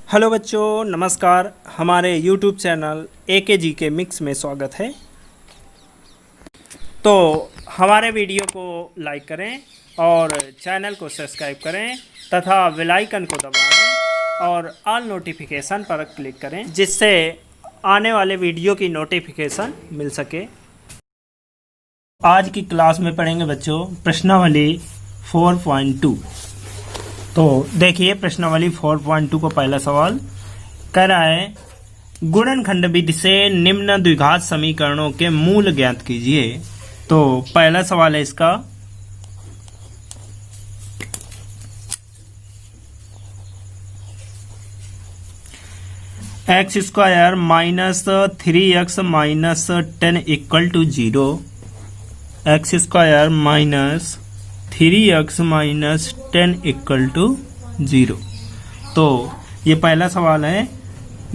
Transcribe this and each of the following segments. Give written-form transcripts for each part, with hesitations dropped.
Hello बच्चों, नमस्कार। हमारे YouTube चैनल AKGK मिक्स में स्वागत है। तो हमारे वीडियो को लाइक करें और चैनल को सब्सक्राइब करें तथा बेल आइकन को दबाएं और ऑल नोटिफिकेशन पर क्लिक करें, जिससे आने वाले वीडियो की नोटिफिकेशन मिल सके। आज की क्लास में पढ़ेंगे बच्चों प्रश्नावली 4.2। तो देखिए प्रश्नावली 4.2 को पहला सवाल कह रहा है, गुणनखंड विधि से निम्न द्विघात समीकरणों के मूल ज्ञात कीजिए। तो पहला सवाल है इसका, x square minus 3x minus 10 equal to 0। X square minus 3x minus 10 equal to 0। तो ये पहला सवाल है,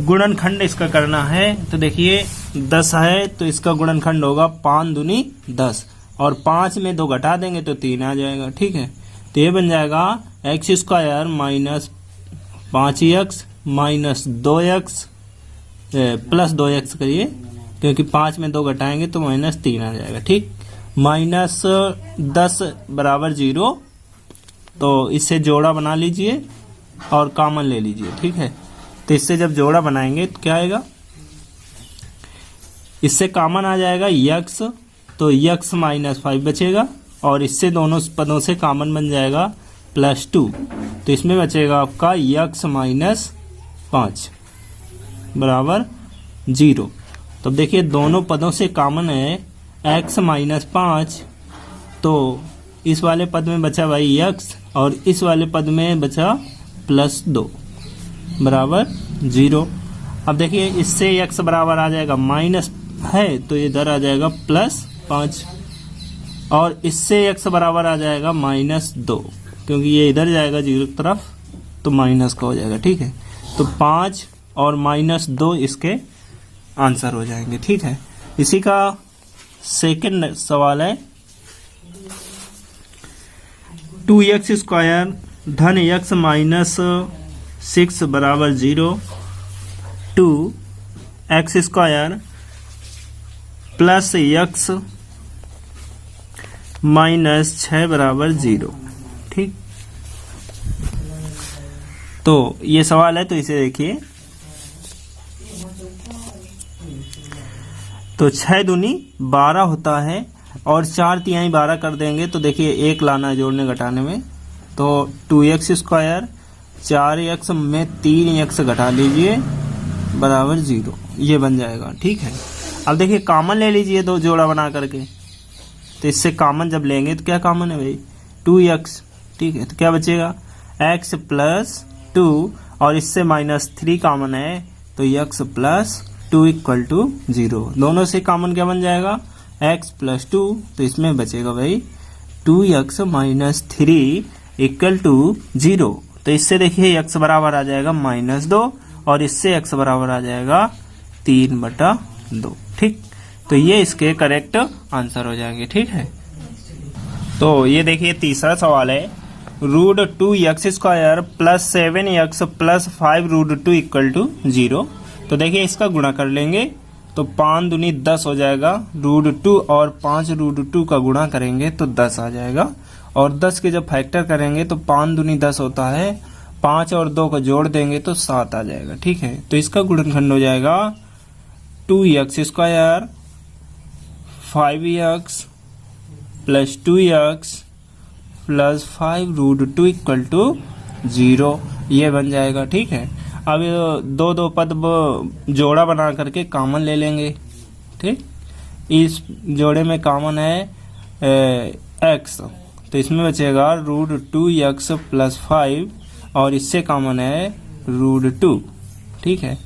गुणनखंड इसका करना है। तो देखिए 10 है तो इसका गुणनखंड होगा 5 दूनी 10 और 5 में 2 घटा देंगे तो 3 आ जाएगा। ठीक है, तो ये बन जाएगा x square minus 5x minus 2x plus 2x करिए, क्योंकि 5 में 2 घटाएंगे तो माइनस 3 आ जाएगा। ठीक, माइनस 10 बराबर 0। तो इससे जोड़ा बना लीजिए और कॉमन ले लीजिए। ठीक है, तो इससे जब जोड़ा बनाएंगे तो क्या आएगा, इससे कॉमन आ जाएगा x, तो x माइनस 5 बचेगा और इससे दोनों पदों से कॉमन बन जाएगा +2। तो इसमें बचेगा आपका x माइनस 5 बराबर 0। तो देखिए दोनों पदों से कॉमन है x माइनस 5, तो इस वाले पद में बचा भाई x और इस वाले पद में बचा +2 बराबर 0। अब देखिए इससे x बराबर आ जाएगा माइनस है तो इधर आ जाएगा +5 और इससे x बराबर आ जाएगा -2, क्योंकि ये इधर जाएगा 0 की तरफ तो माइनस का हो जाएगा। ठीक है, तो 5 और -2 इसके आंसर हो जाएंगे। ठीक है, इसी का सेकंड सवाल है, 2x स्क्वायर धन x माइनस 6 बराबर 0 two x square plus x minus 6 बराबर 0। ठीक, तो ये सवाल है, तो इसे देखिए। तो 6 दूनी 12 होता है और 4 तिहाई 12 कर देंगे तो देखिए 1 लाना है जोड़ने घटाने में। तो 2x स्क्वायर 4x में 3x घटा लीजिए बराबर 0, ये बन जाएगा। ठीक है, अब देखिए कॉमन ले लीजिए दो जोड़ा बना करके। तो इससे कॉमन जब लेंगे तो क्या कॉमन है भाई, 2x। ठीक है, तो क्या बचेगा x प्लस 2 और इससे -3 कॉमन है तो x प्लस 2 इक्वल टू 0। दोनों से कॉमन क्या बन जाएगा, x प्लस 2, तो इसमें बचेगा भाई 2x माइनस 3 इक्वल टू 0। तो इससे देखिए x बराबर आ जाएगा -2 और इससे x बराबर आ जाएगा 3/2। ठीक, तो ये इसके करेक्ट आंसर हो जाएंगे। ठीक है, तो ये देखिए तीसरा सवाल है, √2x square plus 7x plus 5√2 equal to 0। तो देखिए इसका गुणा कर लेंगे तो 5 दूनी 10 हो जाएगा, √2 और 5√2 का गुणा करेंगे तो 10 आ जाएगा और 10 के जब फैक्टर करेंगे तो 5 दूनी 10 होता है, 5 और 2 को जोड़ देंगे तो 7 आ जाएगा। ठीक है, तो इसका गुणनखंड हो जाएगा 2x square 5x plus 2x plus 5√2 equal to 0, ये बन जाएगा। ठीक है, अब दो पद जोड़ा बना करके कॉमन ले लेंगे। ठीक, इस जोड़े में कॉमन है x, तो इसमें बचेगा √2x प्लस 5 और इससे कॉमन है √2। ठीक है,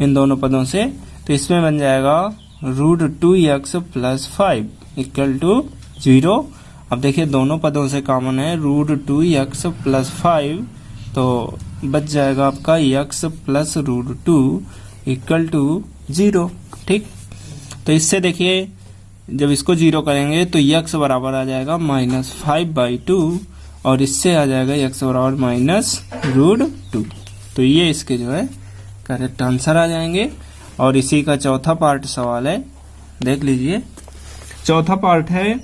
इन दोनों पदों से, तो इसमें बन जाएगा √2x प्लस 5 इक्वल टू 0। अब देखिए दोनों पदों से कॉमन है √2x प्लस 5, तो बच जाएगा आपका x प्लस √2 इक्वल टू 0। ठीक, तो इससे देखिए जब इसको 0 करेंगे तो x बराबर आ जाएगा -5/2 और इससे आ जाएगा x बराबर -√2। तो ये इसके जो है करेक्ट आंसर आ जाएंगे। और इसी का चौथा पार्ट सवाल है, देख लीजिए। चौथा पार्ट है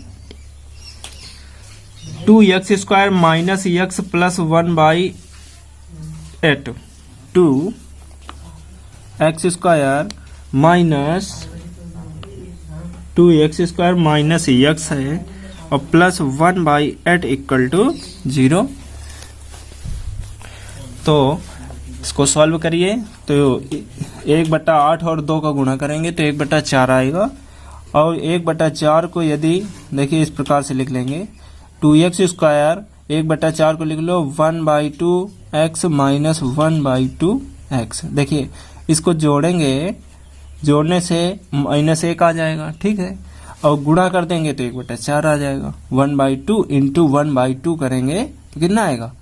2x² minus x plus 1/8। 2x² minus 2x² minus x है और प्लस 1/8 इक्वल टू 0। तो इसको सॉल्व करिए तो 1/8 और 2 का गुणा करेंगे तो 1/4 आएगा। और 1/4 को यदि देखिए इस प्रकार से लिख लेंगे, 2x² 1/4 को लिख लो 1/2x माइनस 1/2x। देखिए इसको जोड़ेंगे, जोड़ने से -1 आ जाएगा, ठीक है। और गुणा कर देंगे तो 1/4 आ जाएगा। 1/2 इंटू 1/2 करेंगे तो कितना आएगा,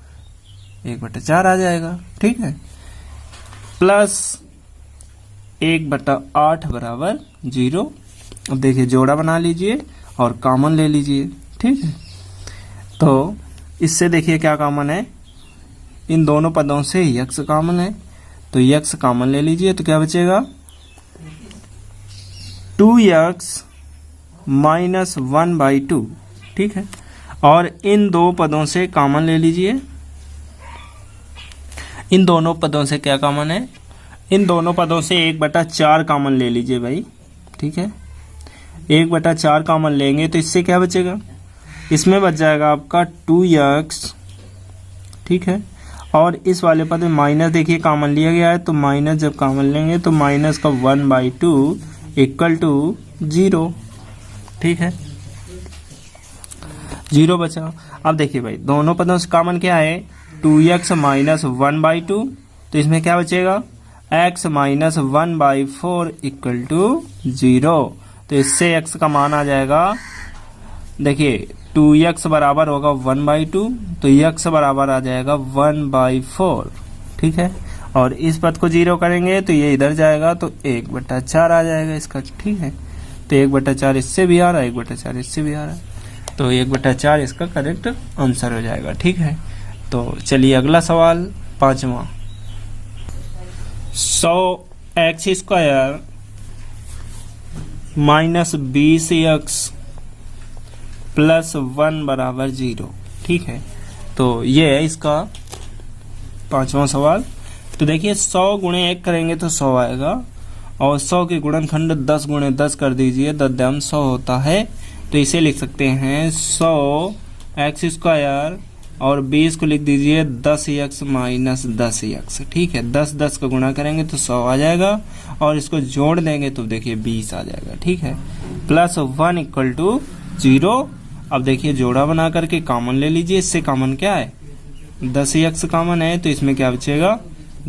1/4 आ जाएगा, ठीक है। प्लस 1/8 बराबर 0। अब देखिए जोड़ा बना लीजिए और कॉमन ले लीजिए, ठीक है। तो इससे देखिए क्या कॉमन है, इन दोनों पदों से x कॉमन है तो x कॉमन ले लीजिए तो क्या बचेगा, 2x माइनस 1/2, ठीक है। और इन दो पदों से कॉमन ले लीजिए। इन दोनों पदों से क्या कॉमन है, इन दोनों पदों से 1/4 कॉमन ले लीजिए भाई, ठीक है। 1/4 कॉमन लेंगे तो इससे क्या बचेगा, इसमें बच जाएगा आपका 2x, ठीक है। और इस वाले पद में माइनस देखिए कॉमन लिया गया है तो माइनस जब कॉमन लेंगे तो माइनस का 1/2 इक्वल टू 0, ठीक है। 0 बचा। अब देखिए भाई दोनों पदों से कॉमन क्या है, 2x माइनस 1/2, तो इसमें क्या बचेगा, x माइनस 1/4 इक्वल टू 0। तो इससे x का मान आ जाएगा, देखिए 2x बराबर होगा 1/2 तो x बराबर आ जाएगा 1/4, ठीक है। और इस पद को 0 करेंगे तो ये इधर जाएगा तो 1/4 आ जाएगा इसका, ठीक है। तो 1/4 इससे भी आ रहा है, 1/4 इससे भी आ रहा है, तो 1/4 इसका करेक्ट आंसर हो जाएगा, ठीक है। तो चलिए अगला सवाल 5वां। 100x² माइनस 20x प्लस 1 बराबर 0, ठीक है। तो ये है इसका 5वां सवाल। तो देखिए 100 गुणे 1 करेंगे तो 100 आएगा और 100 के गुणनखंड 10 गुणे 10 कर दीजिए, 10 100 होता है। तो इसे लिख सकते हैं 100x² और 20 को लिख दीजिए 10x माइनस 10x, ठीक है। 10 का गुणा करेंगे तो 100 आ जाएगा और इसको जोड़ देंगे तो देखिए 20 आ जाएगा, ठीक है। Plus 1 equal to 0। अब देखिए जोड़ा बना करके कॉमन ले लीजिए, इससे कॉमन क्या है, 10x कॉमन है तो इसमें क्या बचेगा,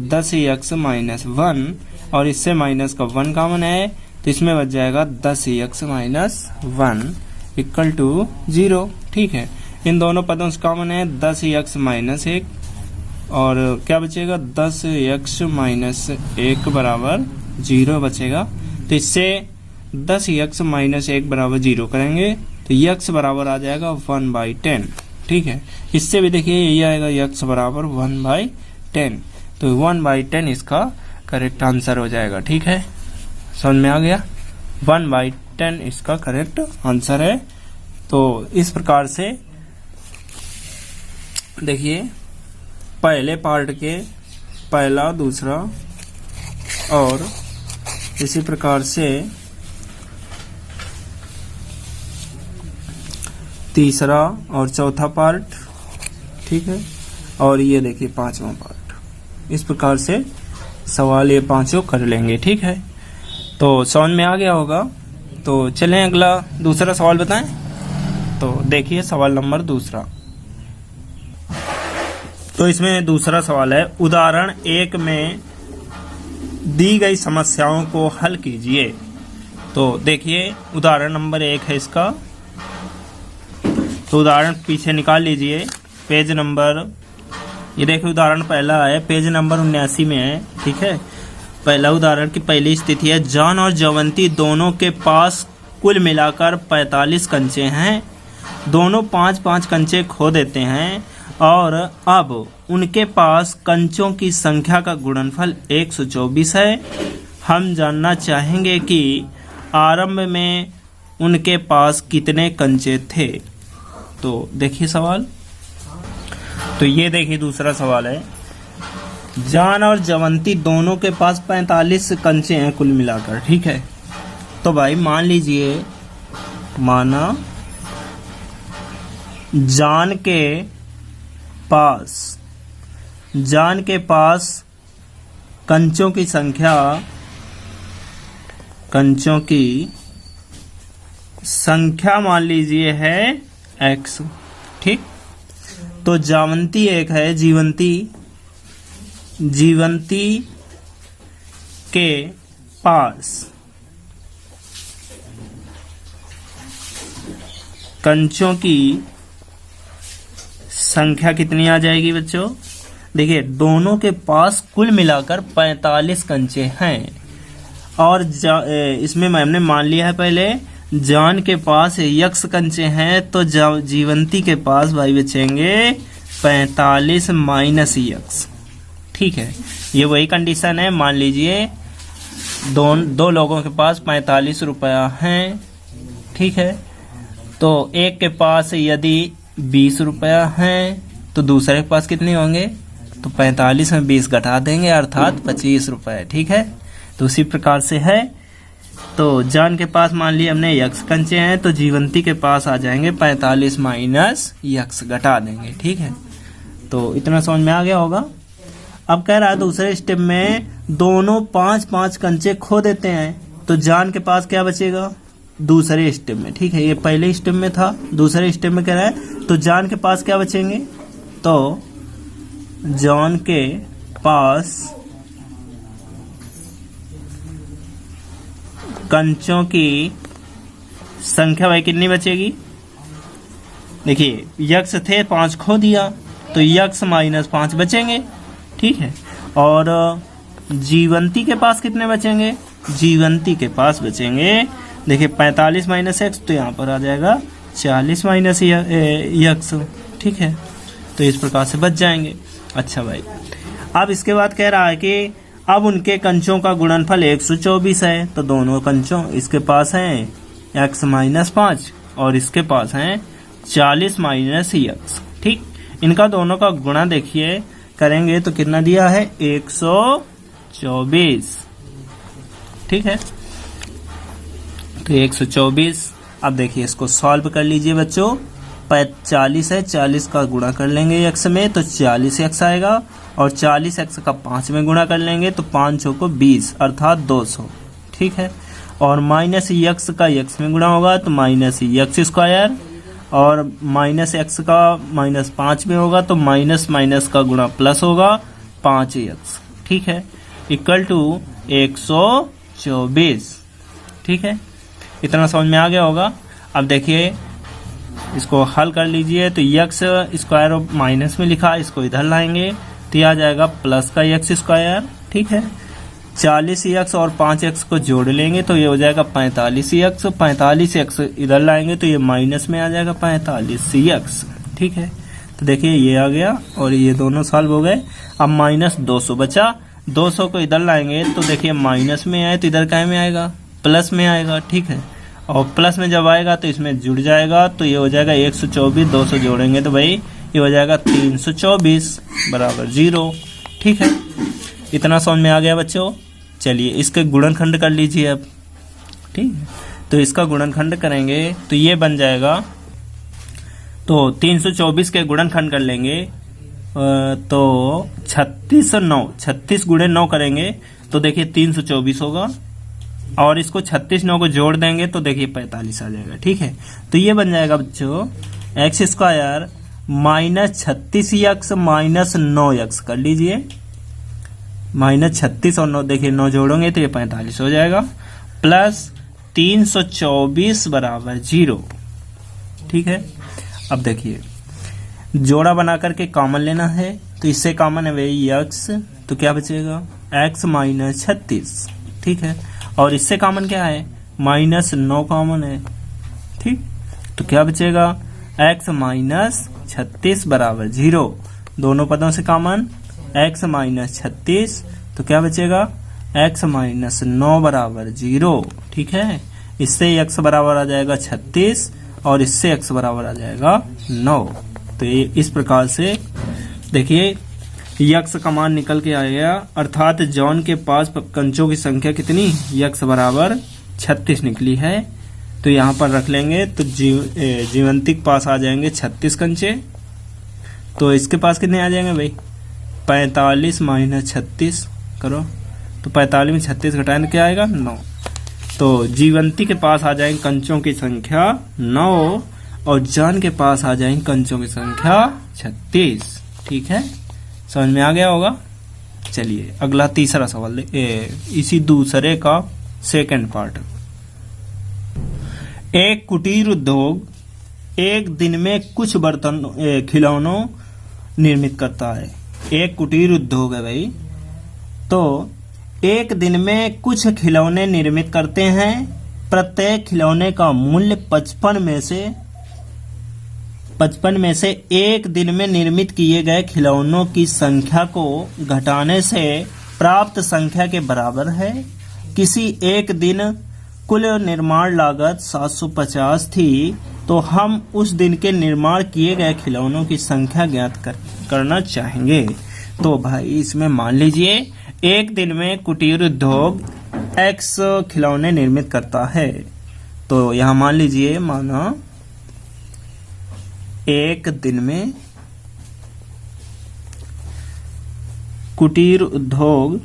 10x माइनस 1 और इससे माइनस का 1 कॉमन है तो इसमें बच जाएगा 10x माइनस 1 इक्वल टू 0, ठीक है। इन दोनों पदों से कॉमन है 10x माइनस 1 और क्या बचेगा, 10x माइनस 1 बराबर 0 बचेगा। तो इससे 10x माइनस 1 बराबर 0 करेंगे तो x बराबर आ जाएगा 1/10, ठीक है। इससे भी देखिए यही आएगा x बराबर 1/10, तो 1/10 इसका करेक्ट आंसर हो जाएगा, ठीक है। समझ में आ गया, 1/10 इसका करेक्ट आंसर है। तो इस प्रकार से देखिए पहले पार्ट के पहला, दूसरा और इसी प्रकार से तीसरा और चौथा पार्ट, ठीक है। और ये देखिए 5वां पार्ट, इस प्रकार से सवाल ये 5 कर लेंगे, ठीक है। तो समझ में आ गया होगा। तो चलें अगला दूसरा सवाल बताएं। तो देखिए सवाल नंबर दूसरा। तो इसमें दूसरा सवाल है, उदाहरण 1 में दी गई समस्याओं को हल कीजिए। तो देखिए उदाहरण नंबर 1 है इसका। तो उदाहरण पीछे निकाल लीजिए, पेज नंबर, ये देखिए उदाहरण पहला है, पेज नंबर 79 में है, ठीक है। पहला उदाहरण की पहली स्थिति है, जॉन और जयवंती दोनों के पास कुल मिलाकर 45 कंचे हैं। दोनों 5-5 कंचे खो देते हैं। और अब उनके पास कंचों की संख्या का गुणनफल 124 है। हम जानना चाहेंगे कि आरंभ में उनके पास कितने कंचे थे। तो देखिए सवाल, तो ये देखिए दूसरा सवाल है। जान और जवंती दोनों के पास 45 कंचे हैं कुल मिलाकर, ठीक है। तो भाई मान लीजिए, माना जान के पास कंचों की संख्या मान लीजिए है x, ठीक। तो जावंती एक है, जीवंती के पास कंचों की संख्या कितनी आ जाएगी बच्चों? देखिए दोनों के पास कुल मिलाकर 45 कंचे हैं और इसमें हमने मान लिया है पहले जान के पास x कंचे हैं, तो जीवंती के पास भाई बचेंगे 45 माइनस x, ठीक है। ये वही कंडीशन है। मान लीजिए दो लोगों के पास 45 रुपया हैं, ठीक है। तो एक के पास यदि 20 रुपया हैं तो दूसरे के पास कितने होंगे? तो 45 में 20 घटा देंगे अर्थात 25 रुपये, ठीक है। तो उसी प्रकार से है। तो जान के पास मान लिया हमने x कंचे हैं, तो जीवंती के पास आ जाएंगे 45 माइनस x, घटा देंगे, ठीक है। तो इतना समझ में आ गया होगा। अब कह रहा है दूसरे स्टेप में दोनों 5-5 कंचे खो देते हैं, तो जान के पास क्या बचेगा दूसरे स्टेप में, ठीक है। ये पहले स्टेप में था, दूसरे स्टेप में कह रहा है तो जान के पास क्या बचेंगे? तो जान के पास कंचों की संख्या भाई कितनी बचेगी? देखिए यक्स थे 5 खो दिया, तो यक्स माइनस 5 बचेंगे, ठीक है। और जीवंती के पास कितने बचेंगे? जीवंती के पास बचेंगे, देखिए 45 माइनस एक्स, तो यहाँ पर आ जाएगा 40 माइनस यक्स, ठीक है। तो इस प्रकार से बच जाएंगे। अच्छा भाई, अब इसके बाद कह रहा है कि अब उनके कंचों का गुणनफल 124 है, तो दोनों कंचों इसके पास हैं x माइनस 5 और इसके पास हैं 40 माइनस x, ठीक। इनका दोनों का गुणा देखिए करेंगे तो कितना दिया है? 124, ठीक है। तो 124। अब देखिए इसको सॉल्व कर लीजिए बच्चों। 40 है, 40 का गुणा कर लेंगे x में तो 40x आएगा, और 40x का 5 में गुणा कर लेंगे तो 5 को 20 अर्थात 200, ठीक है। और माइनस x का x में गुणा होगा तो माइनस x स्क्वायर, और माइनस x का माइनस 5 में होगा तो माइनस माइनस का गुणा प्लस होगा 5x, ठीक है, इक्वल टू 124, ठीक है। इतना समझ में आ गया होगा। अब देखिए इसको हल कर लीजिए, तो x स्क्वायर माइनस में लिखा, इसको इधर लाएंगे तो आ जाएगा प्लस का x स्क्वायर, ठीक है। 40x और 5x को जोड़ लेंगे तो ये हो जाएगा 45x, 45x इधर लाएंगे तो ये माइनस में आ जाएगा 45x, ठीक है। तो देखिए ये आ गया और ये दोनों सॉल्व हो गए। अब माइनस 200 बचा, 200 को इधर लाएंगे तो देखिए माइनस में आए तो इधर क्या में आएगा? प्लस में आएगा, ठीक है। और प्लस में जब आएगा तो इसमें जुड़ जाएगा, तो ये हो जाएगा 124, 200 जोड़ेंगे तो भाई ये हो जाएगा 324 बराबर 0, ठीक है। इतना समझ में आ गया बच्चों। चलिए इसके गुणनखंड कर लीजिए अब, ठीक है। तो इसका गुणनखंड करेंगे तो ये बन जाएगा, तो 324 के गुणनखंड कर लेंगे तो 36 और 9, 36 गुणे 9 करेंगे तो देखिए 324 होगा, और इसको 36 9 को जोड़ देंगे तो देखिए 45 आ जाएगा, ठीक है। तो ये बन जाएगा बच्चों x square minus 36x minus 9x कर लीजिए, माइनस 36 और 9 देखिए 9 जोड़ोगे तो ये 45 हो जाएगा, प्लस 324 बराबर 0, ठीक है। अब देखिए जोड़ा बना करके कॉमन लेना है, तो इससे कॉमन है वही x, तो क्या बचेगा? x माइनस 36, ठीक है। और इससे कॉमन क्या है? माइनस 9 कॉमन है, ठीक। तो क्या बचेगा? x माइनस 36 बराबर 0, दोनों पदों से कॉमन x माइनस 36, तो क्या बचेगा x माइनस 9 बराबर 0। ठीक है, इससे x बराबर आ जाएगा 36 और इससे x बराबर आ जाएगा 9। तो ये इस प्रकार से देखिए यक्स का मान निकल के आ गया, अर्थात जॉन के पास कंचों की संख्या कितनी, यक्स बराबर 36 निकली है। तो यहाँ पर रख लेंगे तो जीवंती के पास आ जाएंगे 36 कंचे, तो इसके पास कितने आ जाएंगे भाई 45 माइनस 36 करो, तो 45 में 36 घटाएं तो क्या आएगा 9। तो जीवंती के पास आ जाएंगे कंचों की संख्या 9 और जॉन के पास आ जाएंगे कंचों की संख्या 36। ठीक है, समझ में आ गया होगा। चलिए अगला तीसरा सवाल इसी दूसरे का सेकंड पार्ट। एक कुटीर उद्योग एक दिन में कुछ बर्तन खिलौनों निर्मित करता है। एक कुटीर उद्योग है भाई, तो एक दिन में कुछ खिलौने निर्मित करते हैं। प्रत्येक खिलौने का मूल्य 55 में से एक दिन में निर्मित किए गए खिलौनों की संख्या को घटाने से प्राप्त संख्या के बराबर है। किसी एक दिन कुल निर्माण लागत 750 थी, तो हम उस दिन के निर्माण किए गए खिलौनों की संख्या ज्ञात करना चाहेंगे। तो भाई इसमें मान लीजिए एक दिन में कुटीर उद्योग x खिलौने निर्मित करता है, तो यहाँ मान लीजिए माना एक दिन में कुटीर उद्योग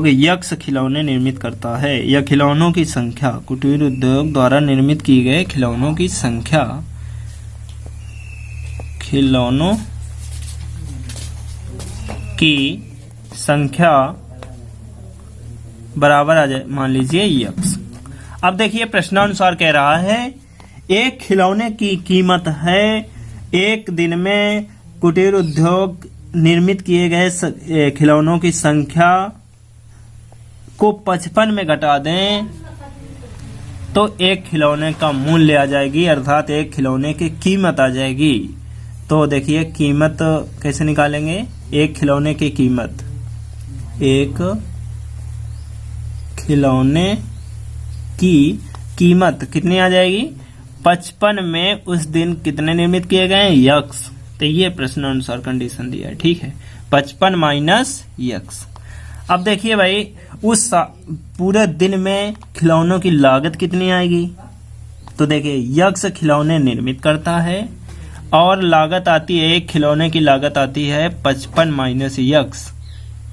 यक्स खिलौने निर्मित करता है। यह खिलौनों की संख्या, कुटीर उद्योग द्वारा निर्मित किए गए खिलौनों की संख्या बराबर आ जाए मान लीजिए यक्स। अब देखिए प्रश्नानुसार कह रहा है एक खिलौने की कीमत है, एक दिन में कुटीर उद्योग निर्मित किए गए खिलौनों की संख्या को 55 में घटा दें तो एक खिलौने का मूल्य आ जाएगी, अर्थात एक खिलौने की कीमत आ जाएगी। तो देखिए कीमत कैसे निकालेंगे, एक खिलौने की कीमत, एक खिलौने की कीमत कितनी आ जाएगी 55 में उस दिन कितने निर्मित किए गए यक्स। तो ये प्रश्न अनुसार कंडीशन दिया है। ठीक है, 55 माइनस यक्स। अब देखिए भाई उस पूरे दिन में खिलौनों की लागत कितनी आएगी, तो देखिए यक्स खिलौने निर्मित करता है और लागत आती है, एक खिलौने की लागत आती है 55 माइनस यक्स,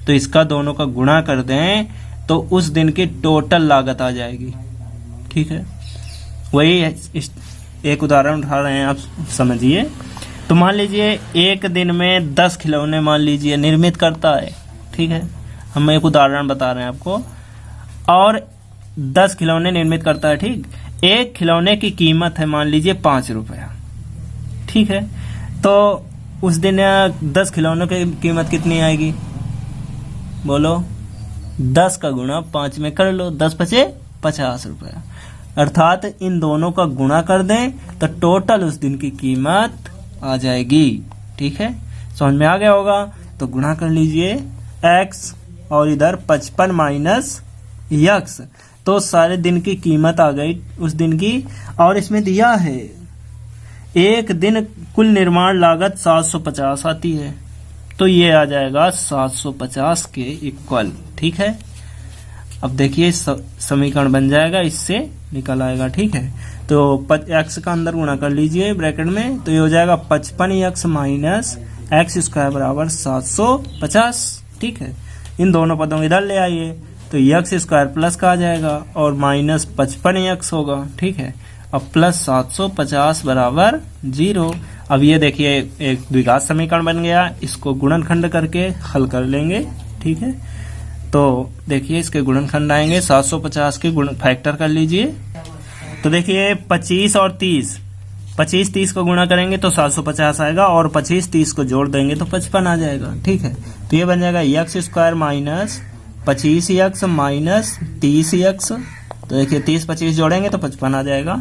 तो इसका दोनों का गुणा कर दें तो उस दिन की टोटल लागत आ जाएगी। ठीक है, वही एक उदाहरण उठा रहे हैं, आप समझिए। तो मान लीजिए एक दिन में 10 खिलौने मान लीजिए निर्मित करता है। ठीक है, हम एक उदाहरण बता रहे हैं आपको, और 10 खिलौने निर्मित करता है। ठीक, एक खिलौने की कीमत है मान लीजिए 5 रुपया। ठीक है, तो उस दिन 10 खिलौनों की कीमत कितनी आएगी, बोलो 10 का गुणा 5 में कर लो, 10 बचे 50 रुपया, अर्थात इन दोनों का गुणा कर दें तो टोटल उस दिन की कीमत आ जाएगी। ठीक है, समझ में आ गया होगा। तो गुणा कर लीजिए x और इधर 55 माइनस यक्स, तो सारे दिन की कीमत आ गई उस दिन की। और इसमें दिया है एक दिन कुल निर्माण लागत 750 आती है, तो ये आ जाएगा 750 के इक्वल। ठीक है, अब देखिए समीकरण बन जाएगा, इससे निकल आएगा। ठीक है, तो x का अंदर गुणा कर लीजिए ब्रैकेट में, तो ये हो जाएगा 55x माइनस एक्स स्क्वायर बराबर 750। ठीक है, इन दोनों पदों को इधर ले आइए तो x स्क्वायर प्लस का आ जाएगा और माइनस 55x होगा। ठीक है, अब प्लस 750 बराबर 0। अब ये देखिए एक द्विघात समीकरण बन गया, इसको गुणनखंड करके हल कर लेंगे। ठीक है, तो देखिए इसके गुणनखंड आएंगे, 750 के गुण फैक्टर कर लीजिए। तो देखिए 25 और 30, 25-30 को गुणा करेंगे तो 750 आएगा और 25-30 को जोड़ देंगे तो 55 आ जाएगा। ठीक है, तो ये बन जाएगा x square minus 25x minus 30x, तो देखिए 30 25 जोड़ेंगे तो 55 आ जाएगा,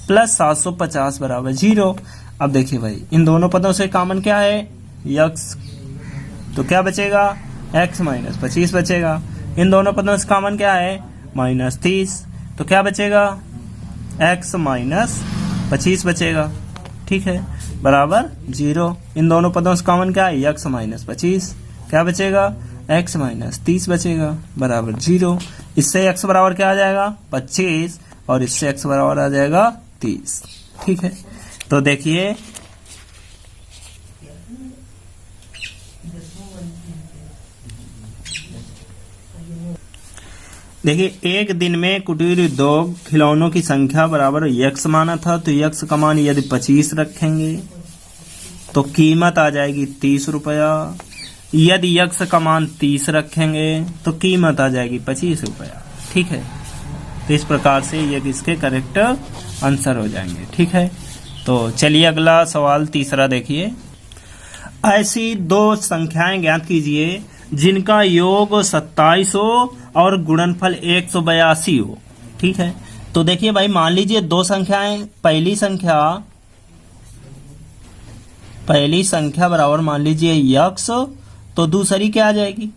प्लस 750 बराबर 0। अब देखिए भाई इन दोनों पदों से कॉमन क्या है, x, तो क्या बचेगा, x माइनस 25 बचेगा। इन दोनों पदों से कॉमन क्या है, माइनस 30, तो क्या बचेगा, x माइनस 25 बचेगा, ठीक है, बराबर 0। इन दोनों पदों से कॉमन क्या है, x माइनस 25, क्या बचेगा, x माइनस 30 बचेगा, बराबर 0। इससे x बराबर क्या आ जाएगा, 25, और इससे x बराबर आ जाएगा 30, ठीक है। तो देखिए एक दिन में कुटीर उद्योग खिलौनों की संख्या बराबर x माना था, तो x का मान यदि 25 रखेंगे तो कीमत आ जाएगी 30 रुपया। यदि x का मान 30 रखेंगे तो कीमत आ जाएगी 25 रुपया, ठीक है। तो इस प्रकार से ये इसके करेक्ट आंसर हो जाएंगे, ठीक है। तो चलिए अगला सवाल तीसरा देखिए। ऐसी दो संख्याएं ज्ञात कीजिए जिनका योग 27 हो और गुणनफल 182 हो, ठीक है। तो देखिए भाई मान लीजिए दो संख्याएं, पहली संख्या बराबर मान लीजिए x, तो दूसरी क्या आ जाएगी,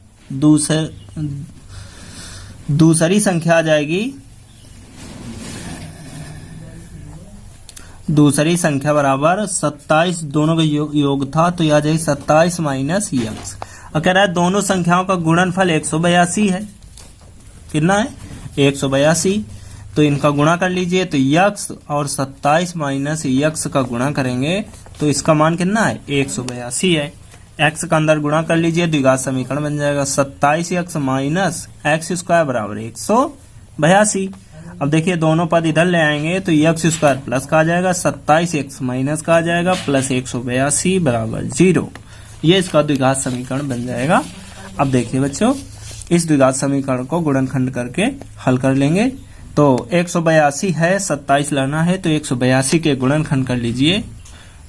दूसरी संख्या आ जाएगी, दूसरी संख्या बराबर 27, दोनों का योग था तो यह आ जाएगी 27 माइनस x। और कह रहा है दोनों संख्याओं का गुणनफल 182 है, कितना है, 182, तो इनका गुणा कर लीजिए, तो x और 27 माइनस x का गुणा करेंगे तो इसका मान कितना है, 182 है। x का अंदर गुणा कर लीजिए, द्विघात समीकरण बन जाएगा 27x माइनस x स्क्वायर बराबर 182। अब देखिए दोनों पद इधर ले आएंगे तो x स्क्वायर प्लस का आ जाएगा, 27x माइनस का आ जाएगा, प्लस 182 बराबर 0। ये इसका द्विघात समीकरण बन जाएगा। अब देखिए बच्चों इस द्विघात समीकरण को गुणनखंड करके हल कर लेंगे। तो 182 है, 27 लाना है, तो 182 के गुणनखंड कर लीजिए।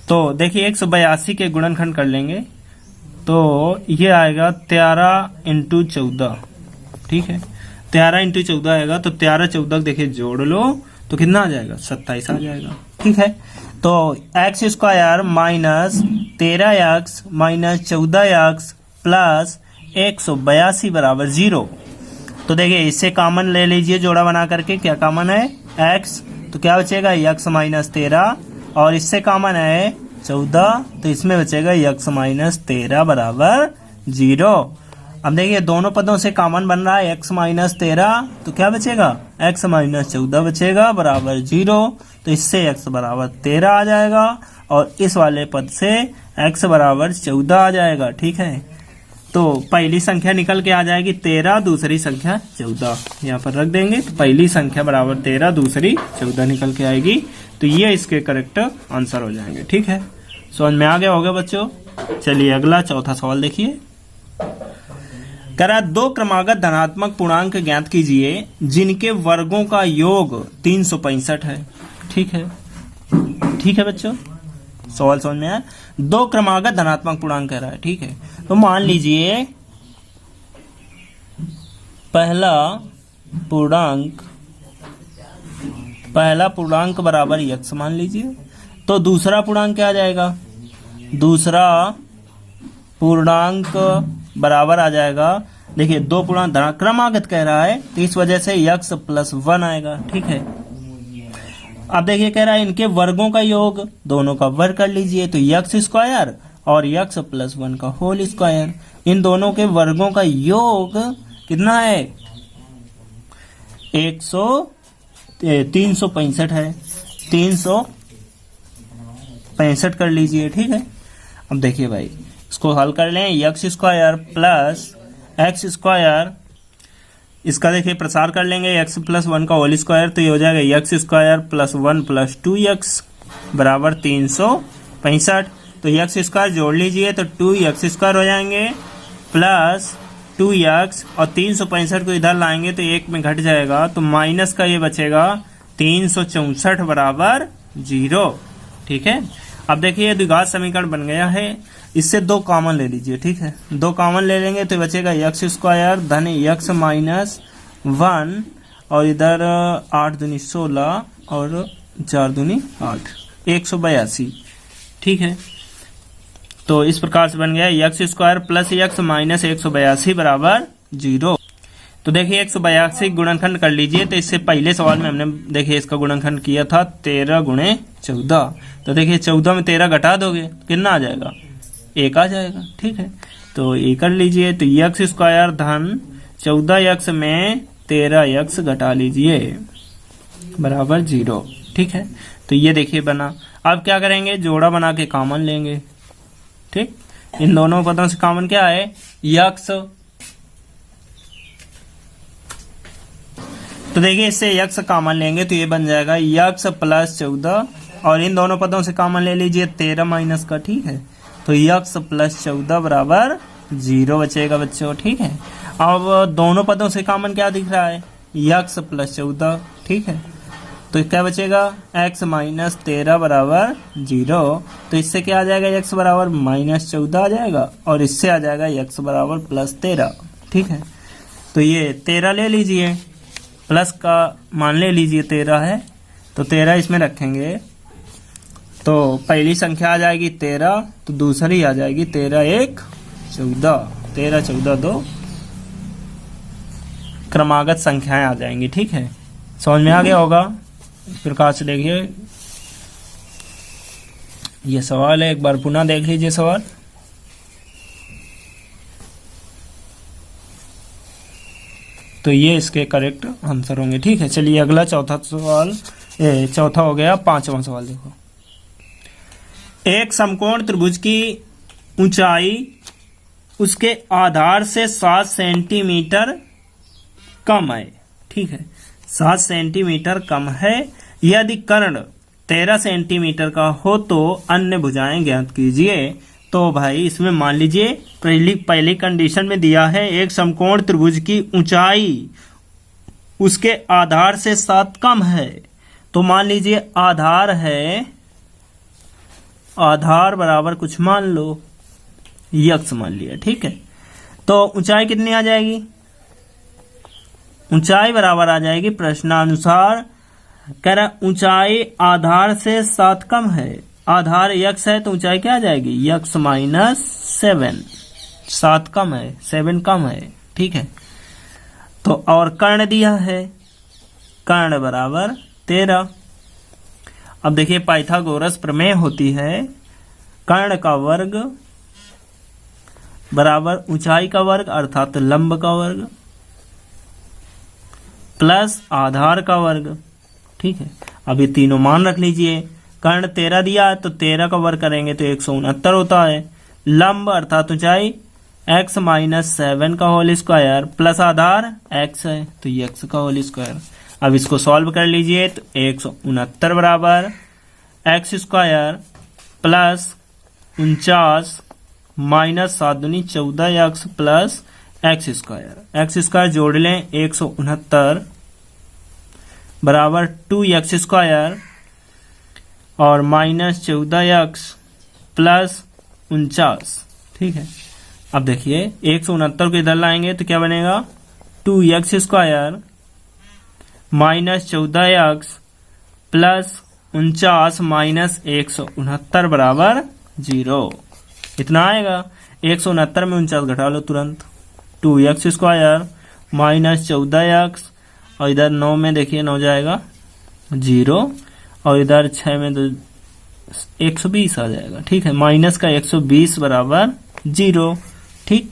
तो देखिए 182 के गुणनखंड कर लेंगे तो ये आएगा 13 इंटू 14, ठीक है, 13 इंटू 14 आएगा, तो 13 14 देखिए जोड़ लो तो कितना आ जाएगा, 27 आ जाएगा, ठीक है। तो x square minus 13x minus 14x plus 182 बराबर 0। तो देखिए इससे कॉमन ले लीजिए जोड़ा बना करके, क्या कॉमन है, x, तो क्या बचेगा, x माइनस 13, और इससे कॉमन है 14, तो इसमें बचेगा x माइनस 13 बराबर 0। अब देखिए दोनों पदों से कॉमन बन रहा है x माइनस 13, तो क्या बचेगा, x माइनस 14 बचेगा बराबर 0, तो इससे x बराबर 13 आ जाएगा, और इस वाले पद से x बराबर 14 आ जाएगा, ठीक है। तो पहली संख्या निकल के आ जाएगी 13, दूसरी संख्या 14, यहाँ पर रख देंगे, तो पहली संख्या बराबर 13, दूसरी 14 निकल के आएगी, तो ये इसके करेक्ट आंसर हो जाएंगे, ठीक है। समझ में आ गया होगा बच्चों। चलिए अगला चौथा सवाल देखिए। कह रहा है दो क्रमागत धनात्मक पूर्णांक ज्ञात कीजिए जिनके वर्गों का योग 365 है, ठीक है, ठीक है बच्चों, सवाल समझ में आया। दो क्रमागत धनात्मक पूर्णांक कह रहा है, ठीक है। तो मान लीजिए पहला पूर्णांक बराबर x मान लीजिए, तो दूसरा पूर्णांक क्या आ जाएगा, दूसरा पूर्णांक बराबर आ जाएगा, देखिए दो पूर्णांक क्रमागत कह रहा है तो इस वजह से x प्लस 1 आएगा, ठीक है। अब देखिए कह रहा है इनके वर्गों का योग, दोनों का वर्ग कर लीजिए, तो x स्क्वायर और x प्लस 1 का होल स्क्वायर, इन दोनों के वर्गों का योग कितना है, 365 है, 365 कर लीजिए, ठीक है। अब देखिए भाई इसको हल कर लें, x square plus x square, इसका देखिए प्रसार कर लेंगे x प्लस 1 का होल स्क्वायर, तो ये हो जाएगा x square plus 1 plus 2x बराबर 365। तो x स्क्वायर जोड़ लीजिए तो 2x स्क्वायर हो जाएंगे प्लस 2x, और 365 को इधर लाएंगे तो 1 में घट जाएगा, तो माइनस का ये बचेगा 364 बराबर 0, ठीक है। अब देखिए द्विघात समीकरण बन गया है, इससे 2 कॉमन ले लीजिए, ठीक है। 2 कॉमन ले लेंगे तो बचेगा एक्स स्क्वायर धन एक्स माइनस 1 और इधर 8 दूनी 16 और 4 दूनी 8, 182, ठीक है। तो इस प्रकार से बन गया x square plus x minus 182 बराबर 0। तो देखिए 182 गुणनखंड कर लीजिए। तो इससे पहले सवाल में हमने देखिए इसका गुणनखंड किया था 13 गुणे 14। तो देखिए 14 में 13 घटा दोगे कितना आ जाएगा, 1 आ जाएगा, ठीक है। तो ये कर लीजिए। तो एक्स स्क्वायर धन 14x में 13x घटा लीजिए बराबर 0, ठीक है। तो ये देखिए बना। अब क्या करेंगे, जोड़ा बना के कॉमन लेंगे, ठीक। इन दोनों पदों से कॉमन क्या है, यक्स। तो देखिए इससे यक्स कॉमन लेंगे तो ये बन जाएगा यक्स प्लस 14 और इन दोनों पदों से कॉमन ले लीजिए 13 माइनस का, ठीक है। तो यक्स प्लस 14 बराबर 0 बचेगा बच्चों, ठीक है। अब दोनों पदों से कॉमन क्या दिख रहा है, यक्स प्लस 14, ठीक है। तो क्या बचेगा, x माइनस 13 बराबर 0। तो इससे क्या आ जाएगा, x बराबर माइनस 14 आ जाएगा और इससे आ जाएगा x बराबर प्लस 13, ठीक है। तो ये 13 ले लीजिए, प्लस का मान ले लीजिए 13 है, तो 13 इसमें रखेंगे तो पहली संख्या आ जाएगी 13, तो दूसरी आ जाएगी 13 1 14, 13 14 2 क्रमागत संख्याएं आ जाएंगी, ठीक है। समझ में आ गया होगा। इस प्रकार से देखिए ये सवाल है, एक बार पुनः देख लीजिए सवाल। तो ये इसके करेक्ट आंसर होंगे, ठीक है। चलिए अगला चौथा सवाल, चौथा हो गया। 5वां सवाल देखो, एक समकोण त्रिभुज की ऊंचाई उसके आधार से 7 सेंटीमीटर कम है, ठीक है। 7 सेंटीमीटर कम है। यदि कर्ण 13 सेंटीमीटर का हो तो अन्य भुजाएं ज्ञात कीजिए। तो भाई इसमें मान लीजिए पहली कंडीशन में दिया है एक समकोण त्रिभुज की ऊंचाई उसके आधार से 7 कम है। तो मान लीजिए आधार है, आधार बराबर कुछ मान लो, यक्स मान लिया, ठीक है। तो ऊंचाई कितनी आ जाएगी, ऊंचाई बराबर आ जाएगी प्रश्नानुसार, कह रहा ऊंचाई आधार से 7 कम है, आधार यक्स है तो ऊंचाई क्या आ जाएगी, यक्स माइनस 7, 7 कम है 7 कम है, ठीक है। तो और कर्ण दिया है, कर्ण बराबर 13। अब देखिए पाइथागोरस प्रमेय होती है, कर्ण का वर्ग बराबर ऊंचाई का वर्ग अर्थात लंब का वर्ग प्लस आधार का वर्ग, ठीक है। अब ये तीनों मान रख लीजिए। कर्ण 13 दिया तो 13 का वर्ग करेंगे तो 169 होता है। लंब अर्थात ऊंचाई x माइनस 7 का होल स्क्वायर प्लस आधार x है तो ये x का होल स्क्वायर। अब इसको सॉल्व कर लीजिए तो 169 बराबर x स्क्वायर प्लस 49 माइनस 7 दूनी 14x प्लस एक्स स्क्वायर जोड़ लें 169 बराबर 2x स्क्वायर और माइनस 14x प्लस 49, ठीक है। अब देखिए 169 को इधर लाएंगे तो क्या बनेगा, 2x square minus 14x plus 49 minus 169 बराबर 0। इतना आएगा। 169 में 49 घटा लो तुरंत, 2x स्क्वायर माइनस 14x और इधर 9 में देखिए 9 जाएगा 0 और इधर 6 में तो 120 आ जाएगा, ठीक है। माइनस का 120 बराबर 0, ठीक।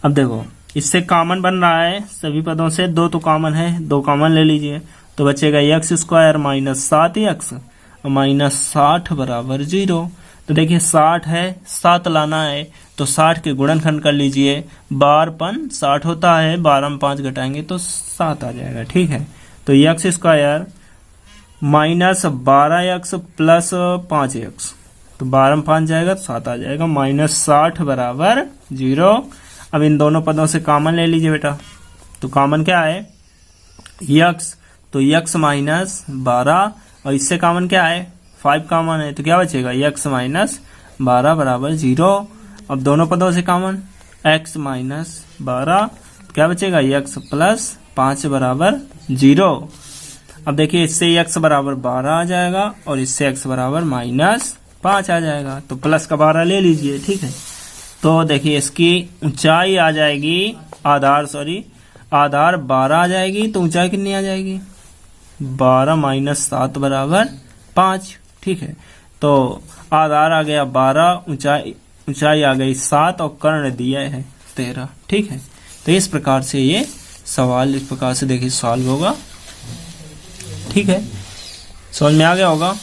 अब देखो इससे कॉमन बन रहा है सभी पदों से, 2 तो कॉमन है, 2 कॉमन ले लीजिए तो बचेगा x स्क्वायर माइनस 7x और माइनस 60 बराबर 0। तो देखिए 60 है, 7 लाना है तो 60 के गुणनखंड कर लीजिए, 12 60 होता है, 12 में 5 घटाएंगे तो 7 आ जाएगा, ठीक है। तो x square minus 12x plus 5x तो 12 में 5 जाएगा तो 7 आ जाएगा, माइनस 60 बराबर 0। अब इन दोनों पदों से कॉमन ले लीजिए बेटा, तो कॉमन क्या है x, तो x माइनस 12 और इससे कॉमन क्या है 5 कॉमन है तो क्या बचेगा x माइनस 12 बराबर 0। अब दोनों पदों से कॉमन x माइनस 12 क्या बचेगा x प्लस 5 बराबर 0। अब देखिए इससे x बराबर 12 आ जाएगा और इससे x बराबर माइनस 5 आ जाएगा तो प्लस का 12 ले लीजिए, ठीक है। तो देखिए इसकी ऊंचाई आ जाएगी आधार 12 आ जाएगी तो ऊंचाई कितनी आ जाएगी 12 माइनस 7 बराबर 5, ठीक है। तो आधार आ गया 12, ऊंचाई आ गई 7 और कर्ण दिया है 13, ठीक है। तो इस प्रकार से ये सवाल इस प्रकार से देखिए सॉल्व होगा, ठीक है। समझ में आ गया होगा।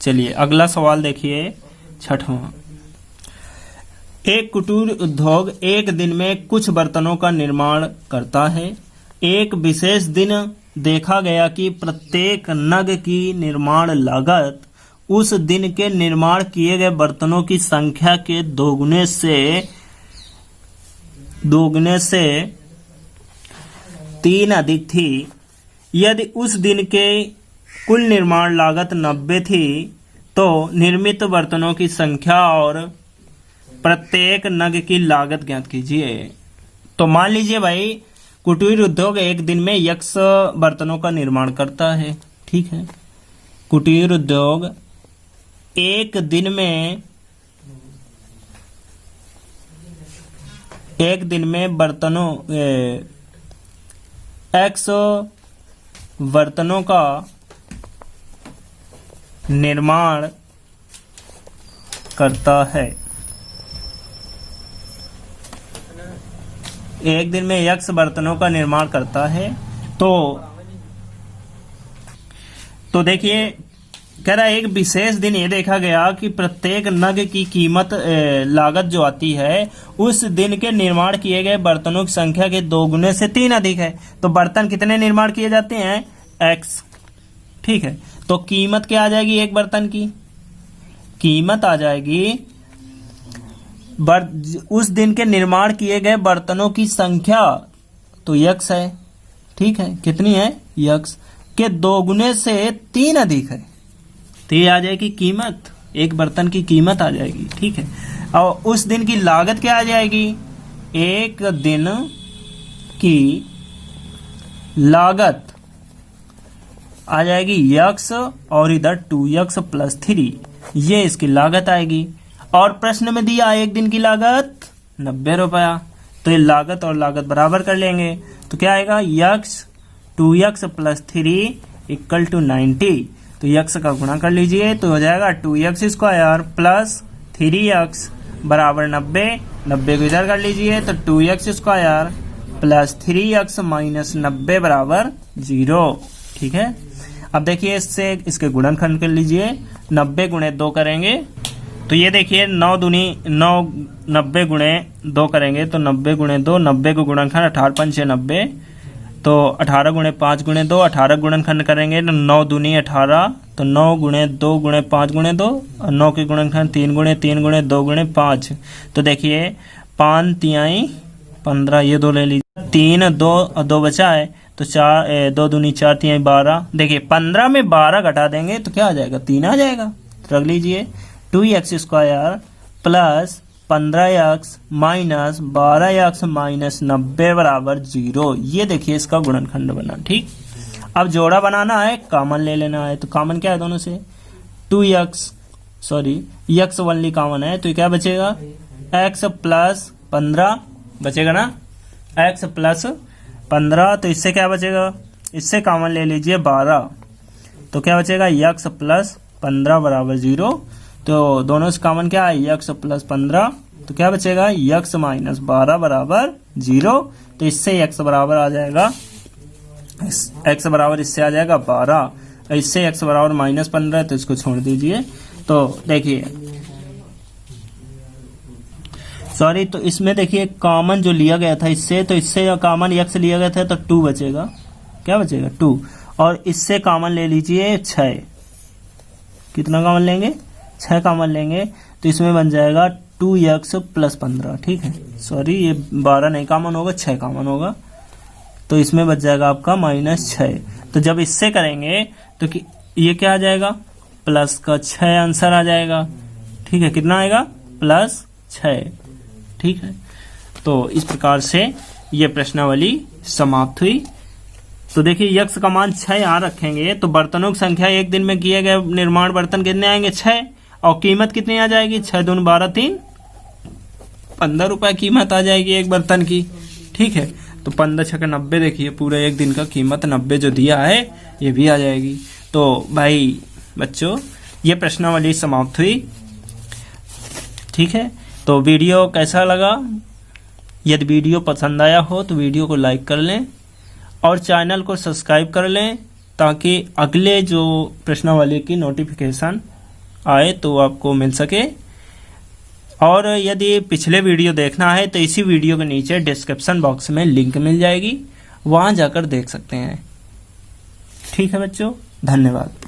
चलिए अगला सवाल देखिए 6वां। एक कुटीर उद्योग एक दिन में कुछ बर्तनों का निर्माण करता है। एक विशेष दिन देखा गया कि प्रत्येक नग की निर्माण लागत उस दिन के निर्माण किए गए बर्तनों की संख्या के दोगुने से 3 अधिक थी। यदि उस दिन के कुल निर्माण लागत 90 थी तो निर्मित बर्तनों की संख्या और प्रत्येक नग की लागत ज्ञात कीजिए। तो मान लीजिए भाई कुटीर उद्योग एक दिन में x बर्तनों का निर्माण करता है, ठीक है। कुटीर उद्योग एक दिन में बर्तनों x बर्तनों का निर्माण करता है। एक दिन में x बर्तनों का निर्माण करता है तो देखिए कह रहा है एक विशेष दिन ये देखा गया कि प्रत्येक नग की कीमत लागत जो आती है उस दिन के निर्माण किए गए बर्तनों की संख्या के दोगुने से 3 अधिक है। तो बर्तन कितने निर्माण किए जाते हैं x, ठीक है। तो कीमत क्या आ जाएगी एक बर्तन की, कीमत आ जाएगी उस दिन के निर्माण किए गए बर्तनों की संख्या तो x है, ठीक है। कितनी है x के दोगुने से 3 अधिक है तो ये आ जाएगी कीमत, एक बर्तन की कीमत आ जाएगी, ठीक है। और उस दिन की लागत क्या आ जाएगी, एक दिन की लागत आ जाएगी x और इधर 2x प्लस 3, ये इसकी लागत आएगी। और प्रश्न में दिया एक दिन की लागत 90 रुपया, तो ये लागत और लागत बराबर कर लेंगे तो क्या आएगा x 2x plus 3 equal to 90। तो x का गुणा कर लीजिए तो हो जाएगा 2x स्क्वायर प्लस 3x बराबर 90 को इधर कर लीजिए तो 2x square plus 3x minus 90 बराबर 0, ठीक है। अब देखिए इससे इसके गुणनखंड कर लीजिए, 90 गुणे 2 करेंगे तो ये देखिए 9 दूनी 9, 90 गुणे 2 करेंगे तो 90 गुणे 2, 90 को गुणनखंड 18 पंचे 90, तो 18 गुणे 5 गुणे 2, 18 गुणनखंड करेंगे तो 9 दूनी 18, तो 9 गुणे 2 गुणे 5 गुणे 2 और 9 के गुणनखंड 3 गुणे 2 गुणे 5। तो देखिए 5 तिहाई 15, ये 2 ले लीजिए, 3 2 और 2 बचा है तो 4 2 दूनी 4 तिहाई 12। देखिए 15 में 12 घटा देंगे तो क्या आ जाएगा 3 आ जाएगा। तो रख लीजिए 2x square plus 15x minus 12x minus 90 बराबर 0। ये देखिए इसका गुणनखंड बना, ठीक। अब जोड़ा बनाना है, कॉमन ले लेना है। तो कॉमन क्या है दोनों से 2x, sorry x only common है तो क्या बचेगा x प्लस 15 बचेगा ना, x प्लस 15। तो इससे क्या बचेगा, इससे कॉमन ले लीजिए 12 तो क्या बचेगा x प्लस 15 बराबर 0। तो दोनों से कॉमन क्या है x प्लस 15 तो क्या बचेगा x माइनस 12 बराबर 0। तो इससे x बराबर आ जाएगा, x बराबर इससे आ जाएगा 12, इससे x बराबर माइनस 15 तो इसको छोड़ दीजिए। तो देखिए सॉरी, तो इसमें देखिए कॉमन जो लिया गया था इससे, तो इससे कॉमन x लिया गया था तो 2 बचेगा, क्या बचेगा 2, और इससे कॉमन ले लीजिए 6, कितना कॉमन लेंगे 6 कॉमन लेंगे तो इसमें बन जाएगा 2x प्लस 15, ठीक है। सॉरी ये 12 नहीं कॉमन होगा, 6 कॉमन होगा तो इसमें बच जाएगा आपका माइनस 6। तो जब इससे करेंगे तो ये क्या आ जाएगा प्लस का 6 आंसर आ जाएगा। ठीक है, कितना आएगा? प्लस 6। ठीक है, तो इस प्रकार से ये प्रश्नावली समाप्त हुई। तो देखिए यक्स का मान 6 यहाँ रखेंगे तो बर्तनों की संख्या एक दिन में किए गए निर्माण बर्तन कितने आएंगे? 6। और कीमत कितनी आ जाएगी? 6 दूनी 12, 3 15 रुपए कीमत आ जाएगी एक बर्तन की। ठीक है, तो 15 6 90, देखिए पूरे एक दिन का कीमत 90 जो दिया है ये भी आ जाएगी। तो भाई बच्चों ये प्रश्नावली समाप्त हुई। ठीक है, तो वीडियो कैसा लगा? यदि वीडियो पसंद आया हो तो वीडियो को लाइक कर लें और चैनल को सब्सक्राइब कर लें ताकि अगले जो प्रश्नावली की नोटिफिकेशन आए तो आपको मिल सके। और यदि पिछले वीडियो देखना है तो इसी वीडियो के नीचे डिस्क्रिप्शन बॉक्स में लिंक मिल जाएगी, वहां जाकर देख सकते हैं। ठीक है बच्चों, धन्यवाद।